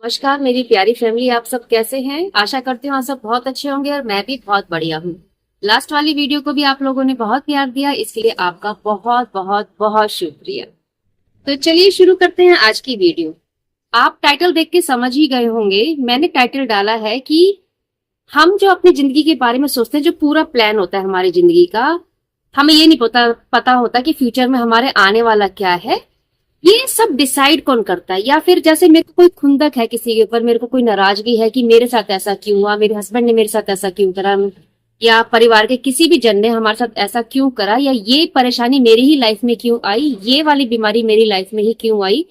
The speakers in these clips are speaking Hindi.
नमस्कार मेरी प्यारी फैमिली, आप सब कैसे हैं। आशा करती हूँ आप सब बहुत अच्छे होंगे और मैं भी बहुत बढ़िया हूँ। लास्ट वाली वीडियो को भी आप लोगों ने बहुत प्यार दिया, इसके लिए आपका बहुत बहुत बहुत शुक्रिया। तो चलिए शुरू करते हैं आज की वीडियो। आप टाइटल देख के समझ ही गए होंगे, मैंने टाइटल डाला है कि हम जो अपनी जिंदगी के बारे में सोचते हैं, जो पूरा प्लान होता है हमारी जिंदगी का, हमें ये नहीं पता होता कि फ्यूचर में हमारे आने वाला क्या है। ये सब डिसाइड कौन करता है? या फिर जैसे मेरे को कोई खुंदक है किसी के ऊपर, मेरे को कोई नाराजगी है कि मेरे साथ ऐसा क्यों हुआ, मेरे हस्बैंड ने मेरे साथ ऐसा क्यों करा, या परिवार के किसी भी जन ने हमारे साथ ऐसा क्यों करा, या ये परेशानी मेरी ही लाइफ में क्यों आई, ये वाली बीमारी मेरी लाइफ में ही क्यों आई।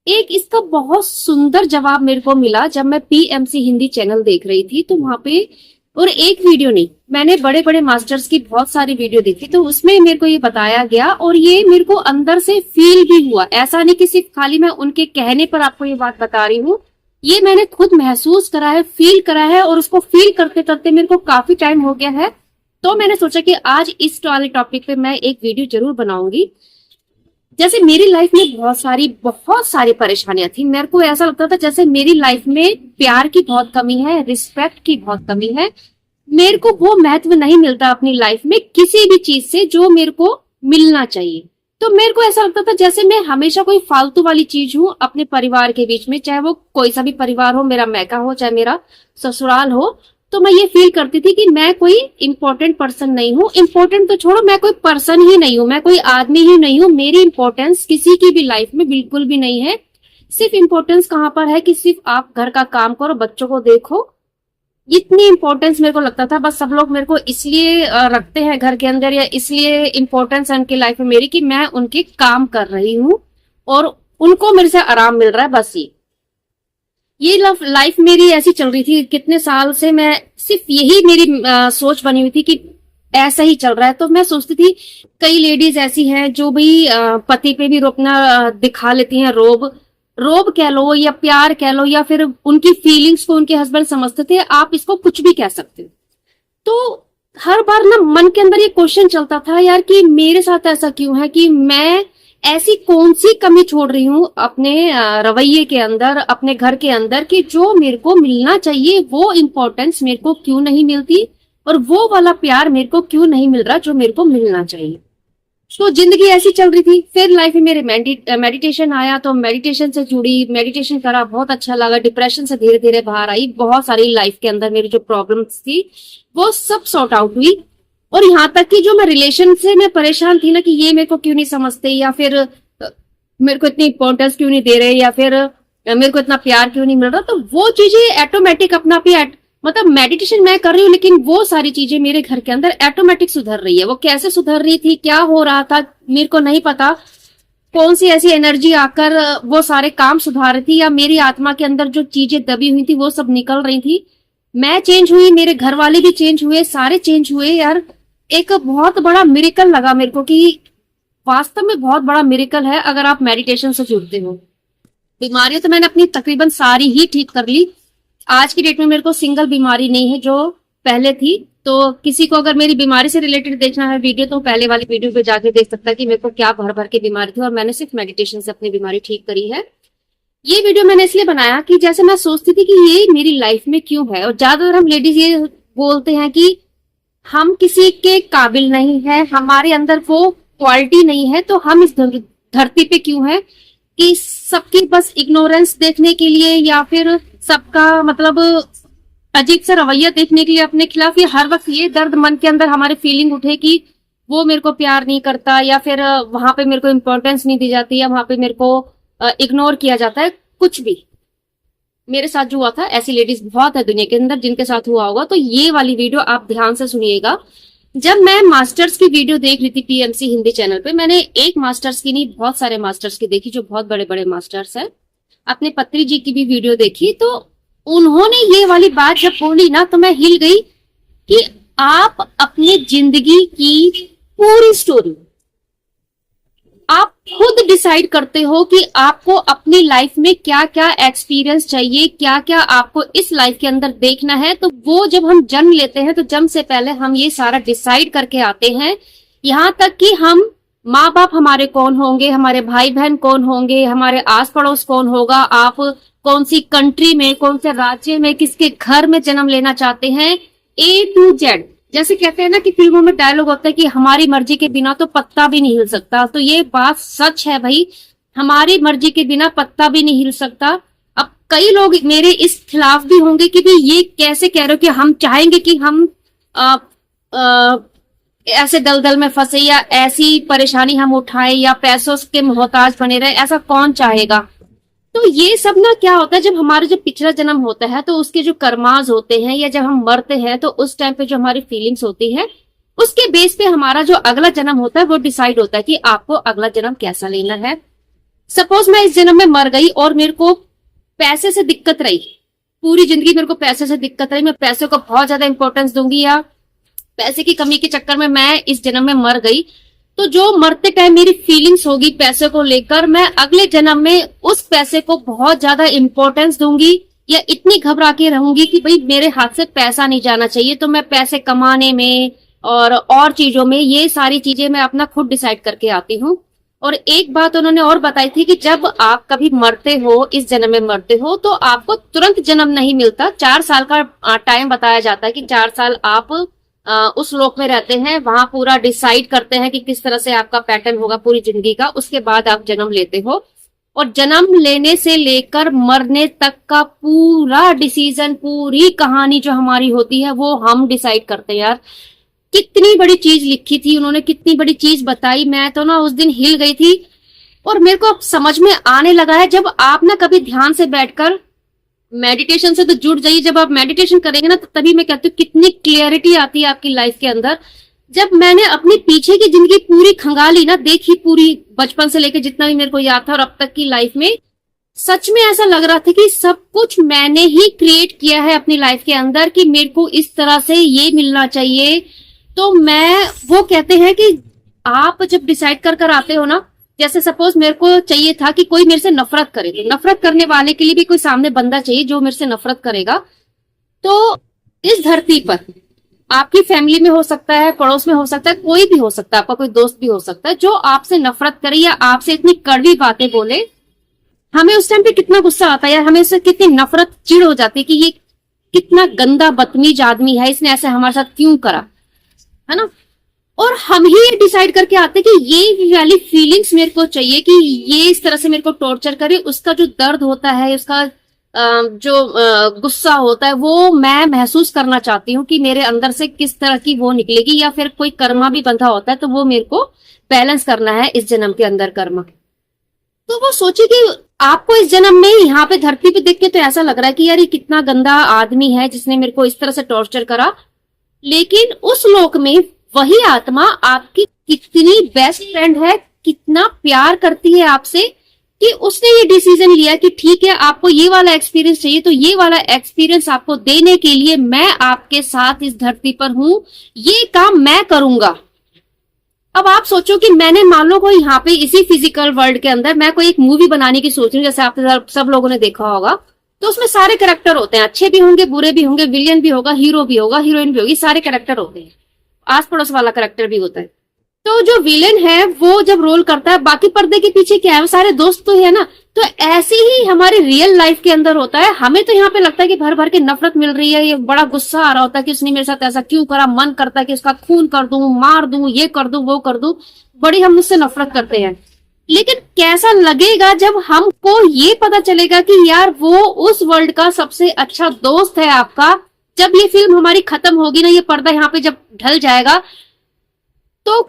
एक इसका बहुत सुंदर जवाब मेरे को मिला जब मैं पीएमसी हिंदी चैनल देख रही थी, तो वहां पे, और एक वीडियो नहीं, मैंने बड़े बड़े मास्टर्स की बहुत सारी वीडियो देखी, तो उसमें मेरे को ये बताया गया और ये मेरे को अंदर से फील भी हुआ। ऐसा नहीं कि सिर्फ खाली मैं उनके कहने पर आपको ये बात बता रही हूँ, ये मैंने खुद महसूस करा है, फील करा है, और उसको फील करते करते मेरे को काफी टाइम हो गया है। तो मैंने सोचा कि आज इस वाले टॉपिक पे मैं एक वीडियो जरूर बनाऊंगी। जैसे मेरी लाइफ में बहुत सारी परेशानियां थी। मेरे को ऐसा लगता था जैसे मेरी लाइफ में प्यार की बहुत कमी है, रिस्पेक्ट की बहुत कमी है। मेरे को वो महत्व नहीं मिलता अपनी लाइफ में किसी भी चीज से जो मेरे को मिलना चाहिए। तो मेरे को ऐसा लगता था जैसे मैं हमेशा कोई फालतू वाली चीज हूँ अपने परिवार के बीच में, चाहे वो कोई सा भी परिवार हो, मेरा मैका हो चाहे मेरा ससुराल हो। तो मैं ये फील करती थी कि मैं कोई इंपॉर्टेंट पर्सन नहीं हूँ। इंपॉर्टेंट तो छोड़ो, मैं कोई पर्सन ही नहीं हूँ, मैं कोई आदमी ही नहीं हूँ। मेरी इंपॉर्टेंस किसी की भी लाइफ में बिल्कुल भी नहीं है। सिर्फ इंपॉर्टेंस कहाँ पर है कि सिर्फ आप घर का काम करो, बच्चों को देखो, इतनी इंपॉर्टेंस मेरे को लगता था। बस सब लोग मेरे को इसलिए रखते हैं घर के अंदर, या इसलिए इंपॉर्टेंस है उनकी लाइफ में मेरी कि मैं उनके काम कर रही हूँ और उनको मेरे से आराम मिल रहा है। बस ये लाइफ मेरी ऐसी चल रही थी कितने साल से। मैं सिर्फ यही मेरी सोच बनी हुई थी कि ऐसा ही चल रहा है। तो मैं सोचती थी कई लेडीज ऐसी हैं जो भी पति पे भी रोकना दिखा लेती हैं, रोब कह लो या प्यार कह लो, या फिर उनकी फीलिंग्स को उनके हस्बैंड समझते थे। आप इसको कुछ भी कह सकते हो। तो हर बार ना मन के अंदर ये क्वेश्चन चलता था यार कि मेरे साथ ऐसा क्यों है, कि मैं ऐसी कौन सी कमी छोड़ रही हूँ अपने रवैये के अंदर, अपने घर के अंदर, कि जो मेरे को मिलना चाहिए वो इम्पोर्टेंस मेरे को क्यों नहीं मिलती, और वो वाला प्यार मेरे को क्यों नहीं मिल रहा जो मेरे को मिलना चाहिए। तो जिंदगी ऐसी चल रही थी। फिर लाइफ में मेरे मेडिटेशन आया, तो मेडिटेशन से जुड़ी, मेडिटेशन करा, बहुत अच्छा लगा। डिप्रेशन से धीरे धीरे बाहर आई। बहुत सारी लाइफ के अंदर मेरी जो प्रॉब्लम्स थी वो सब सॉर्ट आउट हुई। और यहाँ तक कि जो मैं रिलेशन से मैं परेशान थी ना, कि ये मेरे को क्यों नहीं समझते, या फिर मेरे को इतनी इंपॉर्टेंस क्यों नहीं दे रहे, या फिर मेरे को इतना प्यार क्यों नहीं मिल रहा, तो वो चीजें ऑटोमेटिक अपना आप, मतलब मेडिटेशन मैं कर रही हूँ लेकिन वो सारी चीजें मेरे घर के अंदर ऑटोमेटिक सुधर रही है। वो कैसे सुधर रही थी, क्या हो रहा था, मेरे को नहीं पता। कौन सी ऐसी एनर्जी आकर वो सारे काम सुधार रही थी, या मेरी आत्मा के अंदर जो चीजें दबी हुई थी वो सब निकल रही थी। मैं चेंज हुई, मेरे घर वाले भी चेंज हुए, सारे चेंज हुए। यार एक बहुत बड़ा मिरेकल लगा मेरे को, कि वास्तव में बहुत बड़ा मिरेकल है अगर आप मेडिटेशन से जुड़ते हो। बीमारियां तो मैंने अपनी तकरीबन सारी ही ठीक कर ली। आज की डेट में मेरे को सिंगल बीमारी नहीं है जो पहले थी। तो किसी को अगर मेरी बीमारी से रिलेटेड देखना है वीडियो, तो पहले वाली वीडियो पे जाके देख सकता है कि मेरे को क्या भर भर के बीमारी थी, और मैंने सिर्फ मेडिटेशन से अपनी बीमारी ठीक करी है। ये वीडियो मैंने इसलिए बनाया कि जैसे मैं सोचती थी कि ये मेरी लाइफ में क्यों है, और ज्यादातर हम लेडीज ये बोलते हैं कि हम किसी के काबिल नहीं है, हमारे अंदर वो क्वालिटी नहीं है, तो हम इस धरती पे क्यों है, कि सबकी बस इग्नोरेंस देखने के लिए, या फिर सबका मतलब अजीब सा रवैया देखने के लिए अपने खिलाफ, ये हर वक्त ये दर्द मन के अंदर हमारे फीलिंग उठे कि वो मेरे को प्यार नहीं करता, या फिर वहां पे मेरे को इम्पोर्टेंस नहीं दी जाती, या वहां पे मेरे को इग्नोर किया जाता है। कुछ भी मेरे साथ जो हुआ था, ऐसी लेडीज बहुत है दुनिया के अंदर जिनके साथ हुआ होगा। तो ये वाली वीडियो आप ध्यान से सुनिएगा। जब मैं मास्टर्स की वीडियो देख रही थी पीएमसी हिंदी चैनल पे, मैंने एक मास्टर्स की नहीं, बहुत सारे मास्टर्स की देखी जो बहुत बड़े बड़े मास्टर्स है। अपने पत्री जी की भी वीडियो देखी, तो उन्होंने ये वाली बात जब बोली ना, तो मैं हिल गई कि आप अपनी जिंदगी की पूरी स्टोरी आप खुद डिसाइड करते हो कि आपको अपनी लाइफ में क्या क्या एक्सपीरियंस चाहिए, क्या क्या आपको इस लाइफ के अंदर देखना है। तो वो जब हम जन्म लेते हैं, तो जन्म से पहले हम ये सारा डिसाइड करके आते हैं। यहाँ तक कि हम माँ बाप हमारे कौन होंगे, हमारे भाई बहन कौन होंगे, हमारे आस पड़ोस कौन होगा, आप कौन सी कंट्री में, कौन से राज्य में, किसके घर में जन्म लेना चाहते हैं, ए टू जेड। जैसे कहते हैं ना कि फिल्मों में डायलॉग होता है कि हमारी मर्जी के बिना तो पत्ता भी नहीं हिल सकता, तो ये बात सच है भाई, हमारी मर्जी के बिना पत्ता भी नहीं हिल सकता। अब कई लोग मेरे इस खिलाफ भी होंगे कि भाई ये कैसे कह रहे हो कि हम चाहेंगे कि हम आ, आ, ऐसे दलदल में फंसे या ऐसी परेशानी हम उठाएं या पैसों के मोहताज बने रहे, ऐसा कौन चाहेगा। तो ये सब ना क्या होता है, जब हमारा जो पिछला जन्म होता है तो उसके जो कर्माज होते हैं, या जब हम मरते हैं तो उस टाइम पे जो हमारी फीलिंग्स होती है उसके बेस पे हमारा जो अगला जन्म होता है वो डिसाइड होता है कि आपको अगला जन्म कैसा लेना है। सपोज मैं इस जन्म में मर गई और मेरे को पैसे से दिक्कत रही, पूरी जिंदगी मेरे को पैसे से दिक्कत रही, मैं पैसे को बहुत ज्यादा इंपॉर्टेंस दूंगी या पैसे की कमी के चक्कर में मैं इस जन्म में मर गई, तो जो मरते टाइम मेरी फीलिंग्स होगी पैसे को लेकर, मैं अगले जन्म में उस पैसे को बहुत ज्यादा इंपॉर्टेंस दूंगी या इतनी घबरा के रहूंगी कि भाई मेरे हाथ से पैसा नहीं जाना चाहिए, तो मैं पैसे कमाने में और चीजों में ये सारी चीजें मैं अपना खुद डिसाइड करके आती हूँ। और एक बात उन्होंने और बताई थी कि जब आप कभी मरते हो, इस जन्म में मरते हो, तो आपको तुरंत जन्म नहीं मिलता, 4 साल का टाइम बताया जाता है कि 4 साल आप उस लोक में रहते हैं, वहां पूरा डिसाइड करते हैं कि किस तरह से आपका पैटर्न होगा पूरी जिंदगी का, उसके बाद आप जन्म लेते हो। और जन्म लेने से लेकर मरने तक का पूरा डिसीजन, पूरी कहानी जो हमारी होती है वो हम डिसाइड करते हैं। यार कितनी बड़ी चीज लिखी थी उन्होंने, कितनी बड़ी चीज बताई, मैं तो ना उस दिन हिल गई थी। और मेरे को अब समझ में आने लगा है, जब आप ना कभी ध्यान से बैठकर मेडिटेशन से तो जुड़ जाइए, जब आप मेडिटेशन करेंगे ना तो तभी मैं कहती हूँ कितनी क्लियरिटी आती है आपकी लाइफ के अंदर। जब मैंने अपनी पीछे की जिंदगी पूरी खंगाली ना, देखी पूरी बचपन से लेकर जितना भी मेरे को याद था और अब तक की लाइफ में, सच में ऐसा लग रहा था कि सब कुछ मैंने ही क्रिएट किया है अपनी लाइफ के अंदर कि मेरे को इस तरह से ये मिलना चाहिए। तो मैं, वो कहते हैं कि आप जब डिसाइड कर आते हो ना, जैसे सपोज मेरे को चाहिए था कि कोई मेरे से नफरत करे, तो नफरत करने वाले के लिए भी कोई सामने बंदा चाहिए जो मेरे से नफरत करेगा। तो इस धरती पर आपकी फैमिली में हो सकता है, पड़ोस में हो सकता है, कोई भी हो सकता है, आपका कोई दोस्त भी हो सकता है जो आपसे नफरत करे या आपसे इतनी कड़वी बातें बोले। हमें उस टाइम पे कितना गुस्सा आता है यार, हमें उससे कितनी नफरत, चिढ़ हो जाती है कि ये कितना गंदा बदतमीज आदमी है, इसने ऐसे हमारे साथ क्यों करा, है ना। और हम ही ये डिसाइड करके आते कि ये वाली फीलिंग्स मेरे को चाहिए कि ये इस तरह से मेरे को टॉर्चर करे, उसका जो दर्द होता है, उसका जो गुस्सा होता है वो मैं महसूस करना चाहती हूँ कि मेरे अंदर से किस तरह की वो निकलेगी, या फिर कोई कर्मा भी बंधा होता है तो वो मेरे को बैलेंस करना है इस जन्म के अंदर कर्मा। तो वो सोचे कि आपको इस जन्म में यहाँ पे धरती पे देख के तो ऐसा लग रहा है कि यार ये कितना गंदा आदमी है जिसने मेरे को इस तरह से टॉर्चर करा, लेकिन उस लोक में वही आत्मा आपकी कितनी बेस्ट फ्रेंड है, कितना प्यार करती है आपसे कि उसने ये डिसीजन लिया कि ठीक है आपको ये वाला एक्सपीरियंस चाहिए, तो ये वाला एक्सपीरियंस आपको देने के लिए मैं आपके साथ इस धरती पर हूं, ये काम मैं करूंगा। अब आप सोचो कि मैंने मान लो कोई यहाँ पे इसी फिजिकल वर्ल्ड के अंदर मैं कोई एक मूवी बनाने की सोच रही हूँ, जैसे आप सब लोगों ने देखा होगा, तो उसमें सारे कैरेक्टर होते हैं, अच्छे भी होंगे, बुरे भी होंगे, विलियन भी होगा, हीरो भी होगा, हीरोइन भी होगी, सारे कैरेक्टर होते हैं, आस पड़ोस वाला कैरेक्टर भी होता है। तो जो विलेन है वो जब रोल करता है, बाकी पर्दे के पीछे क्या है, वो सारे दोस्त तो है ना। तो ऐसे ही हमारे रियल लाइफ के अंदर होता है, हमें तो यहाँ पे लगता है कि भर भर के नफरत मिल रही है, ये बड़ा गुस्सा आ रहा होता है कि उसने मेरे साथ ऐसा क्यों करा, मन करता है कि उसका खून कर दूं, मार दूं, ये कर दूं, वो कर दूं, बड़ी हम उससे नफरत करते हैं। लेकिन कैसा लगेगा जब हमको ये पता चलेगा कि यार वो उस वर्ल्ड का सबसे अच्छा दोस्त है आपका। जब ये फिल्म हमारी खत्म होगी ना, ये पर्दा यहाँ पे जब ढल जाएगा, तो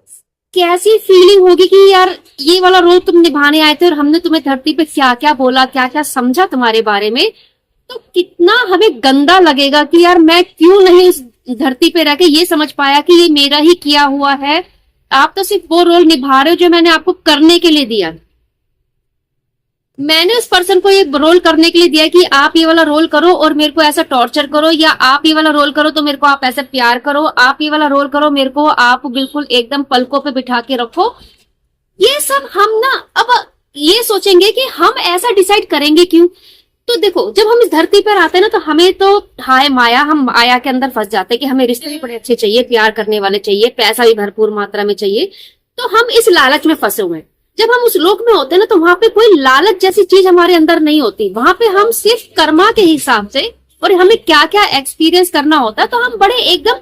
कैसी फीलिंग होगी कि यार ये वाला रोल तुम निभाने आए थे और हमने तुम्हें धरती पे क्या क्या बोला, क्या क्या समझा तुम्हारे बारे में। तो कितना हमें गंदा लगेगा कि यार मैं क्यों नहीं इस धरती पे रह के ये समझ पाया कि ये मेरा ही किया हुआ है। आप तो सिर्फ वो रोल निभा रहे हो जो मैंने आपको करने के लिए दिया। मैंने उस पर्सन को ये रोल करने के लिए दिया कि आप ये वाला रोल करो और मेरे को ऐसा टॉर्चर करो, या आप ये वाला रोल करो तो मेरे को आप ऐसे प्यार करो, आप ये वाला रोल करो मेरे को आप बिल्कुल एकदम पलकों पे बिठा के रखो। ये सब हम ना अब ये सोचेंगे कि हम ऐसा डिसाइड करेंगे क्यों। तो देखो जब हम इस धरती पर आते हैं ना, तो हमें तो हाय माया, हम माया के अंदर फंस जाते हैं कि हमें रिश्ते भी बड़े अच्छे चाहिए, प्यार करने वाले चाहिए, पैसा भी भरपूर मात्रा में चाहिए। तो हम इस लालच में फंसे हुए हैं। जब हम उस लोक में होते हैं ना, तो वहां पे कोई लालच जैसी चीज हमारे अंदर नहीं होती। वहां पे हम सिर्फ कर्मा के हिसाब से और हमें क्या क्या एक्सपीरियंस करना होता है, तो हम बड़े एकदम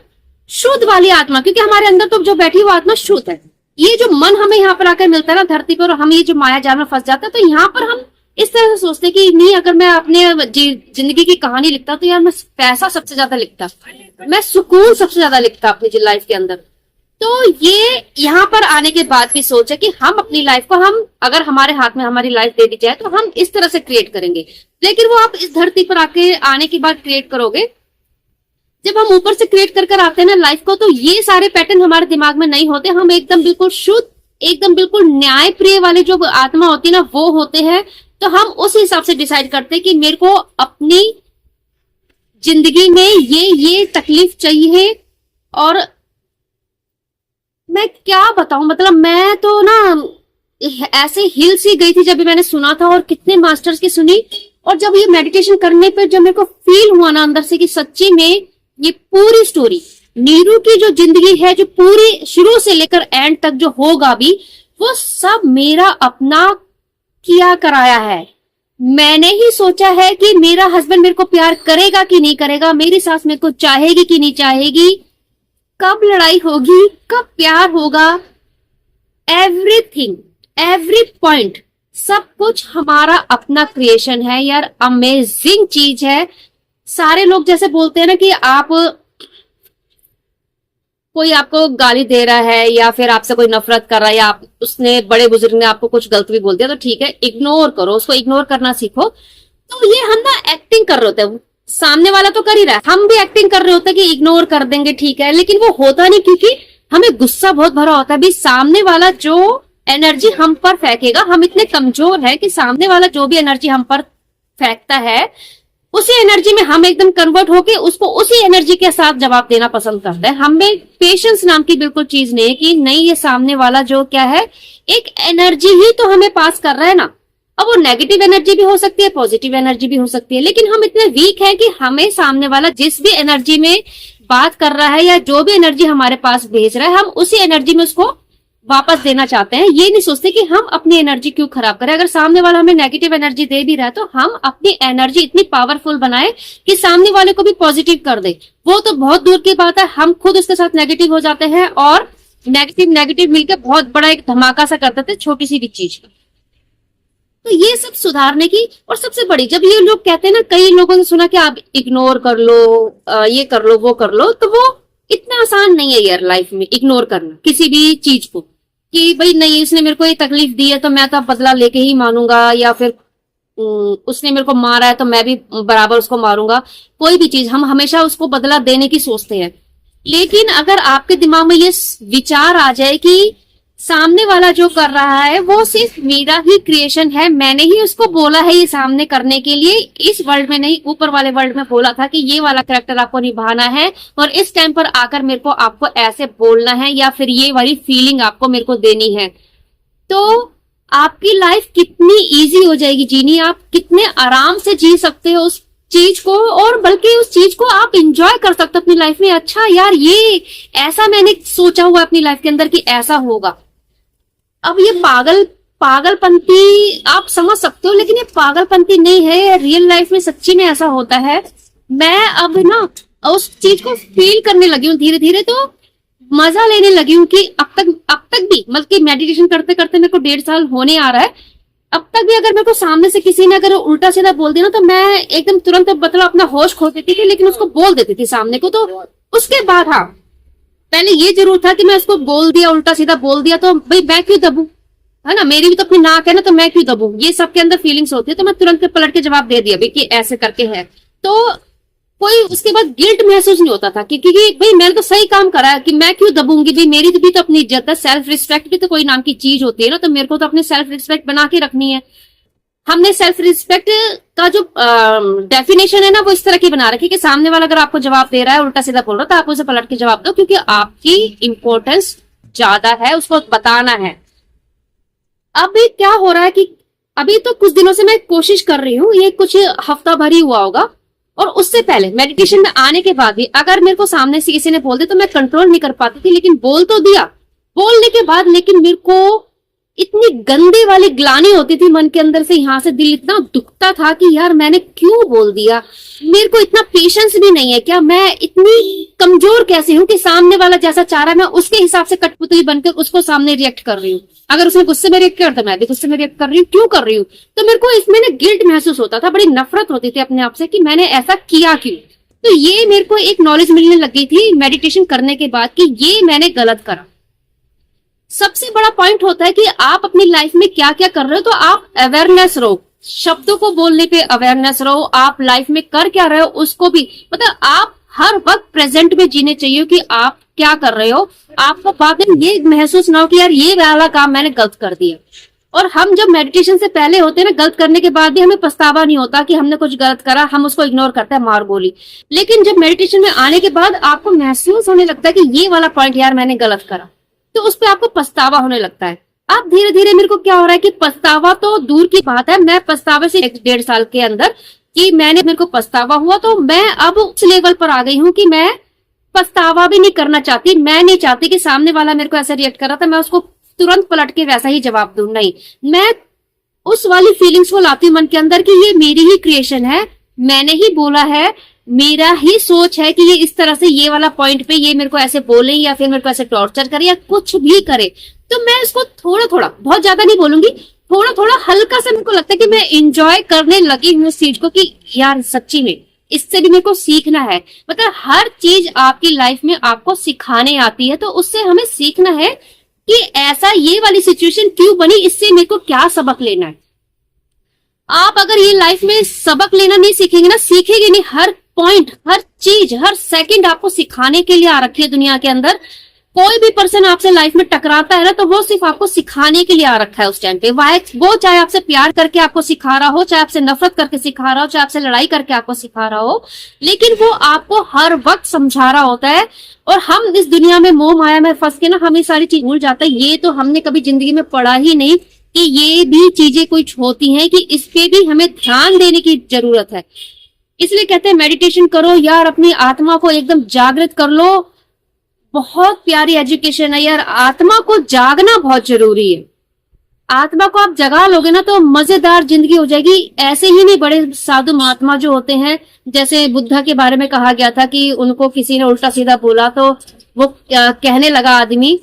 शुद्ध वाली आत्मा, क्योंकि हमारे अंदर तो जो बैठी वो आत्मा शुद्ध है। ये जो मन हमें यहाँ पर आकर मिलता है ना धरती पर, और हम ये जो माया जाल में फंस जाता है, तो यहाँ पर हम इस तरह से सोचते हैं कि नहीं, अगर मैं अपने जिंदगी की कहानी लिखता तो यार मैं पैसा सबसे ज्यादा लिखता, मैं सुकून सबसे ज्यादा लिखता अपनी लाइफ के अंदर। तो ये यहाँ पर आने के बाद की सोच है कि हम अपनी लाइफ को, हम अगर हमारे हाथ में हमारी लाइफ दे दी जाए तो हम इस तरह से क्रिएट करेंगे। लेकिन वो आप इस धरती पर आने के बाद क्रिएट करोगे। जब हम ऊपर से क्रिएट कर आते हैं ना लाइफ को, तो ये सारे पैटर्न हमारे दिमाग में नहीं होते। हम एकदम बिल्कुल शुद्ध, एकदम बिल्कुल न्याय प्रिय वाले जो आत्मा होती है ना, वो होते हैं। तो हम उस हिसाब से डिसाइड करते हैं कि मेरे को अपनी जिंदगी में ये तकलीफ चाहिए। और मैं क्या बताऊं, मतलब मैं तो ना ऐसे हिल सी गई थी जब भी मैंने सुना था, और कितने मास्टर्स की सुनी। और जब ये मेडिटेशन करने पर जब मेरे को फील हुआ ना अंदर से कि सच्ची में ये पूरी स्टोरी नीरू की जो जिंदगी है, जो पूरी शुरू से लेकर एंड तक जो होगा भी, वो सब मेरा अपना किया कराया है। मैंने ही सोचा है कि मेरा हस्बैंड मेरे को प्यार करेगा कि नहीं करेगा, मेरी सास मेरे को चाहेगी कि नहीं चाहेगी, कब लड़ाई होगी, कब प्यार होगा, एवरीथिंग, एवरी पॉइंट, सब कुछ हमारा अपना क्रिएशन है यार। अमेजिंग चीज है। सारे लोग जैसे बोलते हैं ना कि आप, कोई आपको गाली दे रहा है या फिर आपसे कोई नफरत कर रहा है, या आप उसने बड़े बुजुर्ग ने आपको कुछ गलत भी बोल दिया, तो ठीक है, इग्नोर करो, उसको इग्नोर करना सीखो। तो ये हम ना एक्टिंग कर रहे होते हैं, सामने वाला तो कर ही रहा है, हम भी एक्टिंग कर रहे होते हैं कि इग्नोर कर देंगे, ठीक है, लेकिन वो होता नहीं, क्योंकि हमें गुस्सा बहुत भरा होता है। भी सामने वाला जो एनर्जी हम पर फेंकेगा, हम इतने कमजोर है कि सामने वाला जो भी एनर्जी हम पर फेंकता है, उसी एनर्जी में हम एकदम कन्वर्ट होके उसको उसी एनर्जी के साथ जवाब देना पसंद करते हैं। हमें पेशेंस नाम की बिल्कुल चीज नहीं है कि नहीं, ये सामने वाला जो क्या है, एक एनर्जी ही तो हमें पास कर रहा है ना। अब वो नेगेटिव एनर्जी भी हो सकती है, पॉजिटिव एनर्जी भी हो सकती है, लेकिन हम इतने वीक हैं कि हमें सामने वाला जिस भी एनर्जी में बात कर रहा है या जो भी एनर्जी हमारे पास भेज रहा है, हम उसी एनर्जी में उसको वापस देना चाहते हैं। ये नहीं सोचते कि हम अपनी एनर्जी क्यों खराब करें। अगर सामने वाला हमें नेगेटिव एनर्जी दे भी रहा है, तो हम अपनी एनर्जी इतनी पावरफुल बनाए कि सामने वाले को भी पॉजिटिव कर दे। वो तो बहुत दूर की बात है, हम खुद उसके साथ नेगेटिव हो जाते हैं और नेगेटिव मिलकर बहुत बड़ा एक धमाका सा कर देते हैं छोटी सी भी चीज का। तो ये सब सुधारने की, और सबसे बड़ी, जब ये लोग कहते हैं ना, कई लोगों ने सुना कि आप इग्नोर कर लो, ये कर लो, वो कर लो, तो वो इतना आसान नहीं है यार लाइफ में इग्नोर करना किसी भी चीज को, कि भाई नहीं इसने मेरे को ये तकलीफ दी है तो मैं तो बदला लेके ही मानूंगा, या फिर उसने मेरे को मारा है तो मैं भी बराबर उसको मारूंगा। कोई भी चीज हम हमेशा उसको बदला देने की सोचते हैं। लेकिन अगर आपके दिमाग में ये विचार आ जाए कि सामने वाला जो कर रहा है वो सिर्फ मेरा ही क्रिएशन है, मैंने ही उसको बोला है ये सामने करने के लिए, इस वर्ल्ड में नहीं, ऊपर वाले वर्ल्ड में बोला था कि ये वाला कैरेक्टर आपको निभाना है, और इस टाइम पर आकर मेरे को आपको ऐसे बोलना है, या फिर ये वाली फीलिंग आपको मेरे को देनी है। तो आपकी लाइफ कितनी इजी हो जाएगी जीनी, आप कितने आराम से जी सकते हो उस चीज को, और बल्कि उस चीज को आप इंजॉय कर सकते हो अपनी लाइफ में। अच्छा यार, ये ऐसा मैंने सोचा हुआ अपनी लाइफ के अंदर कि ऐसा होगा। अब ये पागलपंती आप समझ सकते हो, लेकिन ये पागलपंती नहीं है, रियल लाइफ में सच्ची में ऐसा होता है। मैं अब ना उस चीज को फील करने लगी हूँ धीरे धीरे, तो मजा लेने लगी हूँ कि अब तक भी, मतलब कि मेडिटेशन करते करते मेरे को 1.5 साल होने आ रहा है, अब तक भी अगर मेरे को सामने से किसी ने अगर उल्टा सीधा बोल दिया ना, तो मैं एकदम तुरंत मतलब अपना होश खो देती थी, लेकिन उसको बोल देती थी सामने को। तो उसके बाद हाँ, पहले ये जरूर था कि मैं उसको बोल दिया, उल्टा सीधा बोल दिया, तो भाई मैं क्यों दबूं, है ना, मेरी भी तो अपनी नाक है ना, तो मैं क्यों दबूं, ये सबके अंदर फीलिंग्स होती है। तो मैं तुरंत पलट के जवाब दे दिया भाई कि ऐसे करके है, तो कोई उसके बाद गिल्ट महसूस नहीं होता था, क्योंकि भाई मैंने तो सही काम करा है, कि मैं क्यों दबूंगी, भाई मेरी भी तो अपनी इज्जत है, सेल्फ रिस्पेक्ट भी तो कोई नाम की चीज होती है ना, तो मेरे को तो अपने सेल्फ रिस्पेक्ट बना के रखनी है। हमने सेल्फ रिस्पेक्ट का जो डेफिनेशन है ना, वो इस तरह की बना रखी कि सामने वाला अगर आपको जवाब दे रहा है, उल्टा सीधा बोल रहा है, तो आप उसे पलट के जवाब दो, क्योंकि आपकी इंपॉर्टेंस ज्यादा है, उसको बताना है। अभी क्या हो रहा है कि अभी तो कुछ दिनों से मैं कोशिश कर रही हूँ, ये कुछ हफ्ता भर ही हुआ होगा, और उससे पहले मेडिटेशन में आने के बाद भी अगर मेरे को सामने से किसी ने बोल दिया तो मैं कंट्रोल नहीं कर पाती थी, लेकिन बोल तो दिया, बोलने के बाद लेकिन मेरे को इतनी गंदी वाली ग्लानि होती थी मन के अंदर से, यहाँ से दिल इतना दुखता था कि यार मैंने क्यों बोल दिया, मेरे को इतना पेशेंस भी नहीं है क्या, मैं इतनी कमजोर कैसे हूँ कि सामने वाला जैसा चाह रहा है मैं उसके हिसाब से कठपुतली बनकर उसको सामने रिएक्ट कर रही हूँ। अगर उसने गुस्से में रिएक्ट किया तो मैं भी गुस्से में रिएक्ट कर रही हूँ, क्यों कर रही हूँ। तो मेरे को इसमें ना गिल्ट महसूस होता था, बड़ी नफरत होती थी अपने आप से कि मैंने ऐसा किया क्यों। तो ये मेरे को एक नॉलेज मिलने लग गई थी मेडिटेशन करने के बाद कि ये मैंने गलत करा। सबसे बड़ा पॉइंट होता है कि आप अपनी लाइफ में क्या क्या कर रहे हो, तो आप अवेयरनेस रहो, शब्दों को बोलने पे अवेयरनेस रहो, आप लाइफ में कर क्या रहे हो उसको भी, मतलब आप हर वक्त प्रेजेंट में जीने चाहिए कि आप क्या कर रहे हो। आपको बाद में ये महसूस ना हो कि यार ये वाला काम मैंने गलत कर दिया। और हम जब मेडिटेशन से पहले होते हैं ना, गलत करने के बाद भी हमें पछतावा नहीं होता कि हमने कुछ गलत करा, हम उसको इग्नोर करते हैं, मार गोली। लेकिन जब मेडिटेशन में आने के बाद आपको महसूस होने लगता है कि ये वाला पॉइंट यार मैंने गलत करा, तो उस पर आपको पछतावा होने लगता है। अब धीरे धीरे मेरे को क्या हो रहा है कि पछतावा तो दूर की बात है, मैं पछतावे से 1.5 साल के अंदर कि मेरे को पछतावा हुआ, तो मैं अब उस लेवल पर आ गई हूँ कि मैं पछतावा भी नहीं करना चाहती। मैं नहीं चाहती कि सामने वाला मेरे को ऐसा रिएक्ट कर रहा था मैं उसको तुरंत पलट के वैसा ही जवाब दूं, नहीं, मैं उस वाली फीलिंग्स को लाती हूँ मन के अंदर कि ये मेरी ही क्रिएशन है, मैंने ही बोला है, मेरा ही सोच है कि ये इस तरह से ये वाला पॉइंट पे ये मेरे को ऐसे बोले या फिर मेरे को ऐसे टॉर्चर करे या कुछ भी करे। तो मैं इसको थोड़ा थोड़ा, बहुत ज्यादा नहीं बोलूंगी, थोड़ा थोड़ा हल्का सा मेरे को लगता है कि मैं इंजॉय करने लगी हूँ इस चीज को कि यार सच्ची में इससे भी मेरे को सीखना है। मतलब हर चीज आपकी लाइफ में आपको सिखाने आती है, तो उससे हमें सीखना है कि ऐसा ये वाली सिचुएशन क्यों बनी, इससे मेरे को क्या सबक लेना है। आप अगर ये लाइफ में सबक लेना नहीं सीखेंगे ना, सीखेंगे नहीं, हर पॉइंट, हर चीज, हर सेकंड आपको सिखाने के लिए आ रखी है दुनिया के अंदर। कोई भी पर्सन आपसे लाइफ में टकराता है ना, तो वो सिर्फ आपको सिखाने के लिए आ रखा है उस टाइम पे। वो चाहे आपसे प्यार करके आपको सिखा रहा हो, चाहे आपसे नफरत करके सिखा रहा हो, चाहे आपसे लड़ाई करके आपको सिखा रहा हो, लेकिन वो आपको हर वक्त समझा रहा होता है। और हम इस दुनिया में मोह माया में फंस के ना हम ये सारी चीज भूल जाते हैं। ये तो हमने कभी जिंदगी में पढ़ा ही नहीं कि ये भी चीजें कुछ होती हैं, कि इस पे भी हमें ध्यान देने की जरूरत है। इसलिए कहते हैं मेडिटेशन करो यार, अपनी आत्मा को एकदम जागृत कर लो। बहुत प्यारी एजुकेशन है यार, आत्मा को जागना बहुत जरूरी है। आत्मा को आप जगा लोगे ना तो मजेदार जिंदगी हो जाएगी। ऐसे ही नहीं, बड़े साधु महात्मा जो होते हैं, जैसे बुद्धा के बारे में कहा गया था कि उनको किसी ने उल्टा सीधा बोला तो वो कहने लगा आदमी,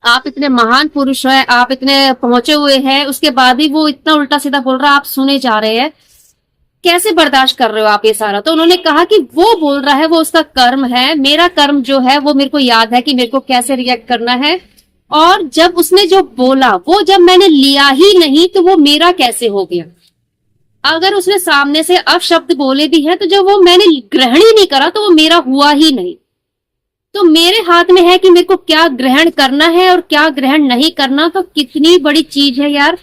आप इतने महान पुरुष हैं, आप इतने पहुंचे हुए हैं, उसके बाद भी वो इतना उल्टा सीधा बोल रहा है, आप सुने जा रहे हैं, कैसे बर्दाश्त कर रहे हो आप ये सारा। तो उन्होंने कहा कि वो बोल रहा है, वो उसका कर्म है, मेरा कर्म जो है वो मेरे को याद है कि मेरे को कैसे रिएक्ट करना है। और जब उसने जो बोला वो जब मैंने लिया ही नहीं तो वो मेरा कैसे हो गया। अगर उसने सामने से अपशब्द बोले भी हैं तो जब वो मैंने ग्रहण ही नहीं करा तो वो मेरा हुआ ही नहीं। तो मेरे हाथ में है कि मेरे को क्या ग्रहण करना है और क्या ग्रहण नहीं करना। तो कितनी बड़ी चीज है यार।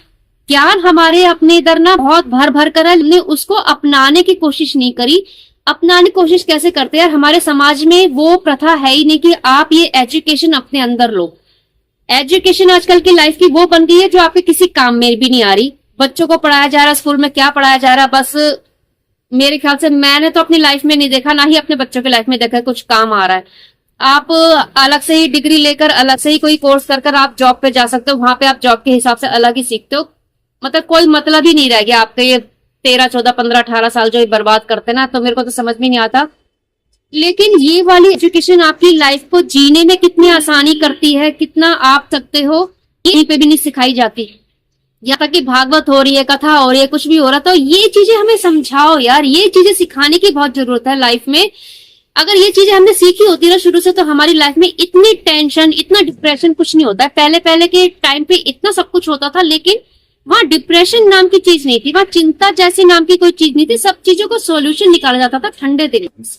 ज्ञान हमारे अपने इधर ना बहुत भर भर कर है, हमने उसको अपनाने की कोशिश नहीं करी। अपनाने की कोशिश कैसे करते हैं यार, हमारे समाज में वो प्रथा है ही नहीं कि आप ये एजुकेशन अपने अंदर लो। एजुकेशन आजकल की लाइफ की वो बन गई है जो आपके किसी काम में भी नहीं आ रही। बच्चों को पढ़ाया जा रहा है, स्कूल में क्या पढ़ाया जा रहा है, बस मेरे ख्याल से मैंने तो अपनी लाइफ में नहीं देखा, ना ही अपने बच्चों की लाइफ में देखा कुछ काम आ रहा है। आप अलग से ही डिग्री लेकर अलग से ही कोई कोर्स कर आप जॉब पे जा सकते हो, वहां पे आप जॉब के हिसाब से अलग ही सीखते हो। मतलब कोई मतलब ही नहीं रह गया आपके ये 13, 14, 15, 18 साल जो बर्बाद करते ना, तो मेरे को तो समझ में नहीं आता। लेकिन ये वाली एजुकेशन आपकी लाइफ को जीने में कितनी आसानी करती है, कितना आप सकते हो, यहीं पे भी नहीं सिखाई जाती। यहाँ तक कि भागवत हो रही है, कथा हो रही है, कुछ भी हो रहा, तो ये चीजें हमें समझाओ यार, ये चीजें सिखाने की बहुत जरूरत है लाइफ में। अगर ये चीजें हमने सीखी होती ना शुरू से, तो हमारी लाइफ में इतनी टेंशन, इतना डिप्रेशन कुछ नहीं होता है। पहले के टाइम पे इतना सब कुछ होता था, लेकिन वहां डिप्रेशन नाम की चीज नहीं थी, वहां चिंता जैसी नाम की कोई चीज नहीं थी। सब चीजों को सोल्यूशन निकाला जाता था ठंडे दिल से।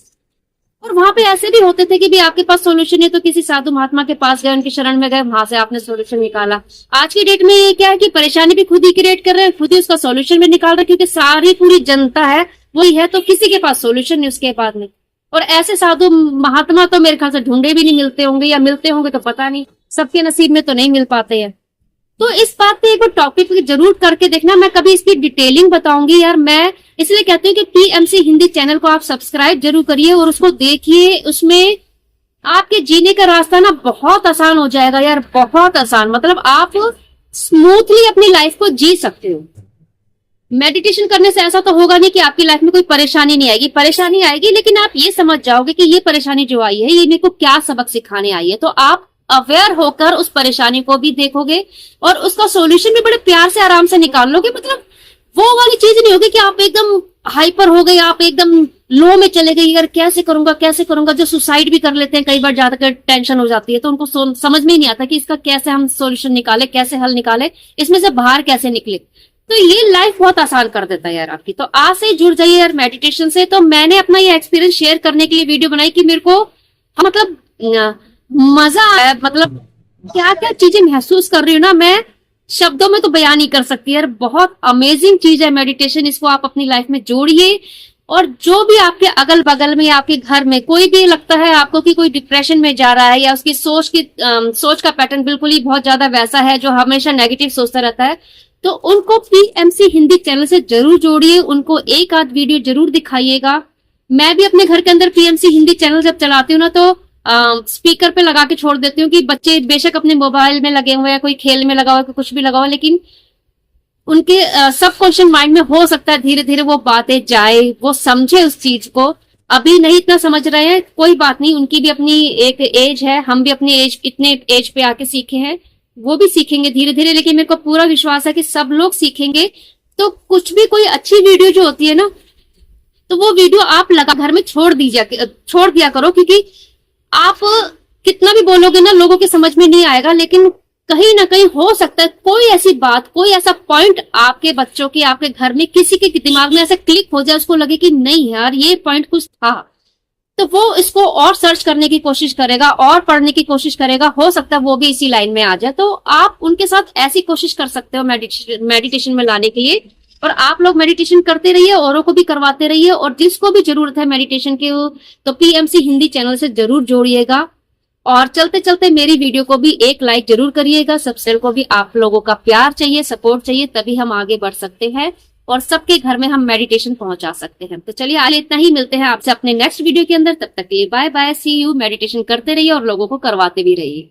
और वहां पे ऐसे भी होते थे कि भी आपके पास सोल्यूशन है तो किसी साधु महात्मा के पास गए, उनकी शरण में गए, वहां से आपने सोल्यूशन निकाला। आज की डेट में ये क्या है कि परेशानी भी खुद ही क्रिएट कर रहे हैं, खुद ही उसका सोल्यूशन भी निकाल रहे हैं, क्योंकि सारी पूरी जनता है वही है, तो किसी के पास सोल्यूशन नहीं उसके बाद में। और ऐसे साधु महात्मा तो मेरे ख्याल से ढूंढे भी नहीं मिलते होंगे, या मिलते होंगे तो पता नहीं, सबके नसीब में तो नहीं मिल पाते हैं। तो इस बात पे एक बार टॉपिक जरूर करके देखना, मैं कभी इसकी डिटेलिंग बताऊंगी यार। मैं इसलिए कहती हूँ कि टीएमसी हिंदी चैनल को आप सब्सक्राइब जरूर करिए और उसको देखिए, उसमें आपके जीने का रास्ता ना बहुत आसान हो जाएगा यार, बहुत आसान। मतलब आप स्मूथली अपनी लाइफ को जी सकते हो। मेडिटेशन करने से ऐसा तो होगा नहीं कि आपकी लाइफ में कोई परेशानी नहीं आएगी, परेशानी आएगी, लेकिन आप ये समझ जाओगे कि ये परेशानी जो आई है ये मेरे को क्या सबक सिखाने आई है। तो आप अवेयर होकर उस परेशानी को भी देखोगे और उसका सॉल्यूशन भी बड़े प्यार से आराम से निकाल लोगे। मतलब वो वाली चीज नहीं होगी कि आप एकदम हाइपर हो गए, आप एकदम लो में चले गए, यार कैसे करूंगा कैसे करूंगा। जो सुसाइड भी कर लेते हैं कई बार, ज्यादा टेंशन हो जाती है तो उनको समझ में ही नहीं आता कि इसका कैसे हम सॉल्यूशन निकाले, कैसे हल निकाले, इसमें से बाहर कैसे निकले। तो ये लाइफ बहुत आसान कर देता है यार आपकी। तो आज से जुड़ जाइए यार मेडिटेशन से। तो मैंने अपना ये एक्सपीरियंस शेयर करने के लिए वीडियो बनाई कि मेरे को मतलब मजा आया, मतलब क्या क्या चीजें महसूस कर रही हूँ ना, मैं शब्दों में तो बयान नहीं कर सकती यार। बहुत अमेजिंग चीज है मेडिटेशन, इसको आप अपनी लाइफ में जोड़िए। और जो भी आपके अगल बगल में या आपके घर में कोई भी लगता है आपको कि कोई डिप्रेशन में जा रहा है या उसकी सोच का पैटर्न बिल्कुल ही बहुत ज्यादा वैसा है जो हमेशा नेगेटिव सोचता रहता है, तो उनको पीएमसी हिंदी चैनल से जरूर जोड़िए, उनको एक आध वीडियो जरूर दिखाइएगा। मैं भी अपने घर के अंदर पीएमसी हिंदी चैनल जब चलाती हूँ ना तो स्पीकर पे लगा के छोड़ देती हूँ कि बच्चे बेशक अपने मोबाइल में लगे हुए हैं, कोई खेल में लगा हुआ है, कुछ भी लगा हुआ, लेकिन उनके सबकॉन्शियस माइंड में हो सकता है धीरे धीरे वो बातें जाए, वो समझे उस चीज को। अभी नहीं इतना समझ रहे हैं, कोई बात नहीं, उनकी भी अपनी एक एज है, हम भी अपनी एज इतने एज पे आके सीखे हैं, वो भी सीखेंगे धीरे धीरे। लेकिन मेरे को पूरा विश्वास है कि सब लोग सीखेंगे। तो कुछ भी कोई अच्छी वीडियो जो होती है ना, तो वो वीडियो आप लगा घर में छोड़ दिया करो, क्योंकि आप कितना भी बोलोगे ना लोगों के समझ में नहीं आएगा, लेकिन कहीं ना कहीं हो सकता है कोई ऐसी बात, कोई ऐसा पॉइंट आपके बच्चों के, आपके घर में किसी के दिमाग में ऐसा क्लिक हो जाए, उसको लगे कि नहीं यार ये पॉइंट कुछ था, तो वो इसको और सर्च करने की कोशिश करेगा और पढ़ने की कोशिश करेगा। हो सकता है वो भी इसी लाइन में आ जाए। तो आप उनके साथ ऐसी कोशिश कर सकते हो मेडिटेशन में लाने के लिए। और आप लोग मेडिटेशन करते रहिए, औरों को भी करवाते रहिए, और जिसको भी जरूरत है मेडिटेशन की तो पीएमसी हिंदी चैनल से जरूर जोड़िएगा। और चलते चलते मेरी वीडियो को भी एक लाइक जरूर करिएगा। सब्सक्राइब को भी आप लोगों का प्यार चाहिए, सपोर्ट चाहिए, तभी हम आगे बढ़ सकते हैं और सबके घर में हम मेडिटेशन पहुंचा सकते हैं। तो चलिए आज इतना ही, मिलते हैं आपसे अपने नेक्स्ट वीडियो के अंदर। तब तक के लिए bye bye, see you. Meditation करते रहिए और लोगों को करवाते भी रहिए।